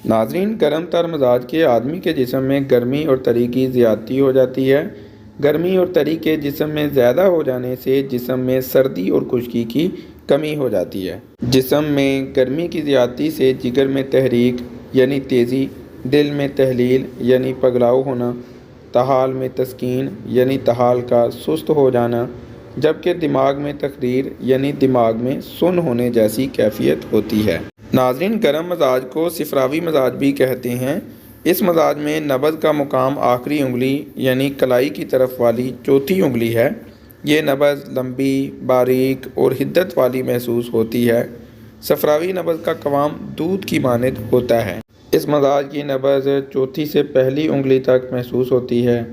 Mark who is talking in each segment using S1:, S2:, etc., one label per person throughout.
S1: ناظرین، گرم تر مزاج کے آدمی کے جسم میں گرمی اور تری کی زیادتی ہو جاتی ہے۔ گرمی اور تری کے جسم میں زیادہ ہو جانے سے جسم میں سردی اور خشکی کی کمی ہو جاتی ہے۔ جسم میں گرمی کی زیادتی سے جگر میں تحریک یعنی تیزی، دل میں تہلیل یعنی پگھلاؤ ہونا، طحال میں تسکین یعنی طحال کا سست ہو جانا، جبکہ دماغ میں تقریر یعنی دماغ میں سن ہونے جیسی کیفیت ہوتی ہے۔ ناظرین، گرم مزاج کو صفراوی مزاج بھی کہتے ہیں۔ اس مزاج میں نبض کا مقام آخری انگلی یعنی کلائی کی طرف والی چوتھی انگلی ہے۔ یہ نبض لمبی، باریک اور حدت والی محسوس ہوتی ہے۔ صفراوی نبض کا قوام دودھ کی مانند ہوتا ہے۔ اس مزاج کی نبض چوتھی سے پہلی انگلی تک محسوس ہوتی ہے۔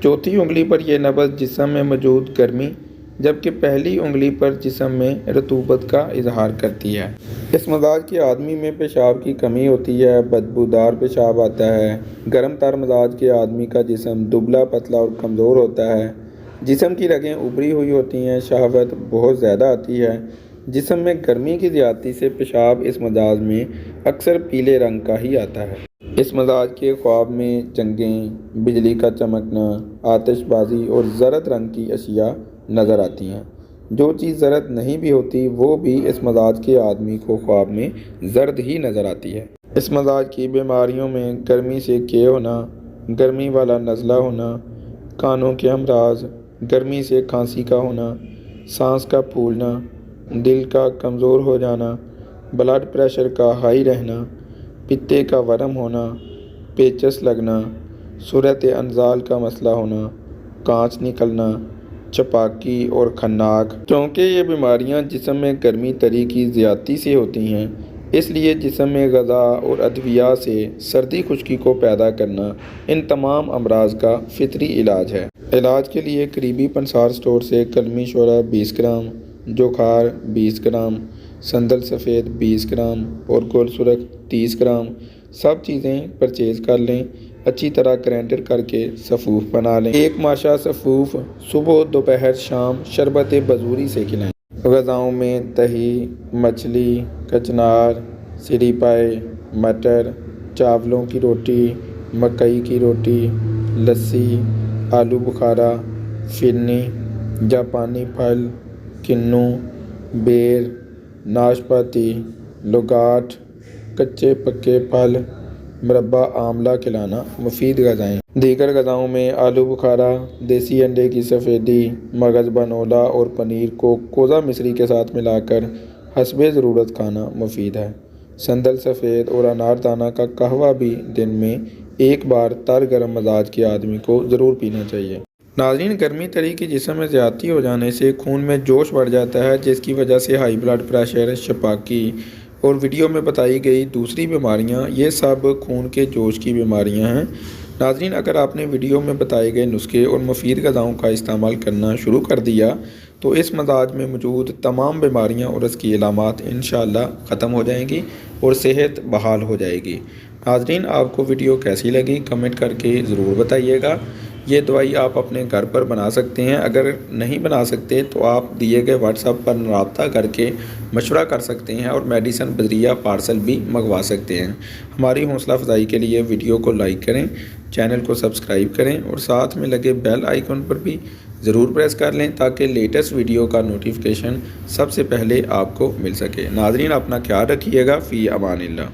S1: چوتھی انگلی پر یہ نبض جسم میں موجود گرمی، جبکہ پہلی انگلی پر جسم میں رطوبت کا اظہار کرتی ہے۔ اس مزاج کے آدمی میں پیشاب کی کمی ہوتی ہے، بدبودار پیشاب آتا ہے۔ گرم تر مزاج کے آدمی کا جسم دبلا پتلا اور کمزور ہوتا ہے۔ جسم کی رگیں ابری ہوئی ہوتی ہیں، شہوت بہت زیادہ آتی ہے۔ جسم میں گرمی کی زیادتی سے پیشاب اس مزاج میں اکثر پیلے رنگ کا ہی آتا ہے۔ اس مزاج کے خواب میں جنگیں، بجلی کا چمکنا، آتش بازی اور زرد رنگ کی اشیاء نظر آتی ہیں۔ جو چیز زرد نہیں بھی ہوتی وہ بھی اس مزاج کے آدمی کو خواب میں زرد ہی نظر آتی ہے۔ اس مزاج کی بیماریوں میں گرمی سے کے ہونا، گرمی والا نزلہ ہونا، کانوں کے امراض، گرمی سے کھانسی کا ہونا، سانس کا پھولنا، دل کا کمزور ہو جانا، بلڈ پریشر کا ہائی رہنا، پتے کا ورم ہونا، پیچس لگنا، صورت انزال کا مسئلہ ہونا، کانچ نکلنا، چپاکی اور کھناک۔ کیونکہ یہ بیماریاں جسم میں گرمی تری کی زیادتی سے ہوتی ہیں، اس لیے جسم میں غذا اور ادویات سے سردی خشکی کو پیدا کرنا ان تمام امراض کا فطری علاج ہے۔ علاج کے لیے قریبی پنسار اسٹور سے کلمی شورا 20 گرام، جوکھار 20 گرام، سندل سفید 20 گرام اور گل سرخ 30 گرام سب چیزیں پرچیز کر لیں۔ اچھی طرح گرائنڈر کر کے صفوف بنا لیں۔ ایک ماشا صفوف صبح، دوپہر، شام شربت بزوری سے کھلائیں۔ غذاؤں میں دہی، مچھلی، کچنار، سری پائے، مٹر، چاولوں کی روٹی، مکئی کی روٹی، لسی، آلو بخارا، فرنی، جاپانی پھل، کنو، بیر، ناشپاتی، لوگاٹ، کچے پکے پھل، مربع آملہ کھلانا مفید غذائیں۔ دیگر غذاؤں میں آلو بخارا، دیسی انڈے کی سفیدی، مغز بنولا اور پنیر کو کوزہ مصری کے ساتھ ملا کر حسب ضرورت کھانا مفید ہے۔ سندل سفید اور انار دانہ کا قہوہ بھی دن میں ایک بار تر گرم مزاج کے آدمی کو ضرور پینا چاہیے۔ ناظرین، گرمی تری کی جسم میں زیادتی ہو جانے سے خون میں جوش بڑھ جاتا ہے، جس کی وجہ سے ہائی بلڈ پریشر، چپاکی اور ویڈیو میں بتائی گئی دوسری بیماریاں، یہ سب خون کے جوش کی بیماریاں ہیں۔ ناظرین، اگر آپ نے ویڈیو میں بتائے گئے نسخے اور مفید غذاؤں کا استعمال کرنا شروع کر دیا تو اس مزاج میں موجود تمام بیماریاں اور اس کی علامات انشاءاللہ ختم ہو جائیں گی اور صحت بحال ہو جائے گی۔ ناظرین، آپ کو ویڈیو کیسی لگی کمنٹ کر کے ضرور بتائیے گا۔ یہ دوائی آپ اپنے گھر پر بنا سکتے ہیں۔ اگر نہیں بنا سکتے تو آپ دیے گئے واٹس ایپ پر رابطہ کر کے مشورہ کر سکتے ہیں اور میڈیسن بذریعہ پارسل بھی منگوا سکتے ہیں۔ ہماری حوصلہ افزائی کے لیے ویڈیو کو لائک کریں، چینل کو سبسکرائب کریں اور ساتھ میں لگے بیل آئیکن پر بھی ضرور پریس کر لیں تاکہ لیٹسٹ ویڈیو کا نوٹیفیکیشن سب سے پہلے آپ کو مل سکے۔ ناظرین، اپنا خیال رکھیے گا۔ فی امان اللہ۔